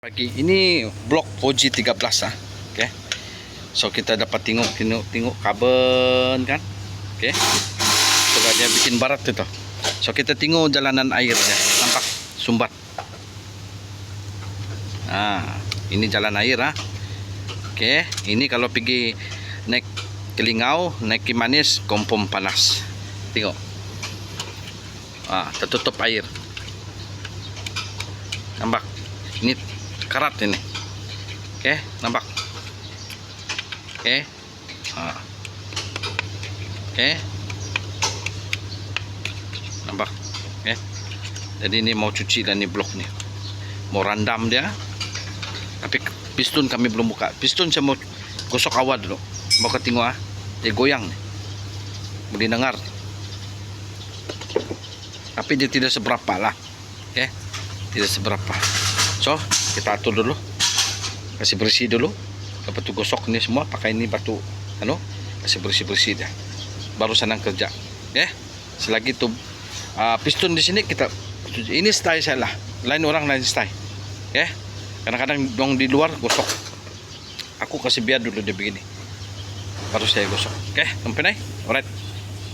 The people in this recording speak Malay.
Pagi ini blok OG13 ah. Okey. So kita dapat tengok carbon kan. Okey. So dia bikin barat tu. So kita tengok jalanan air dia. Nampak sumbat. Ini jalan air ah. Okey, ini kalau pergi naik Kelingau, naik Kimanis, kompom panas. Tengok. Tertutup air. Nampak? Ini karat ini. Oke, nampak. Oke. Oke. Nampak. Oke. Jadi ini mau cuci dan ini blok nih. Mau randam dia. Tapi piston kami belum buka. Piston saya mau gosok awal dulu. Mau tengok dia goyang nih. Boleh dengar. Tapi dia tidak seberapa lah. Oke. Tidak seberapa. So, kita atur dulu, kasih bersih dulu, lepas tu gosok ni semua, pakai ini batu kasih bersih dia, baru senang kerja. Selagi tu piston di sini kita, ini style saya lah, lain orang lain style. Kadang-kadang dong di luar gosok, aku kasih biar dulu dia begini, baru saya gosok. Sampai naik, alright.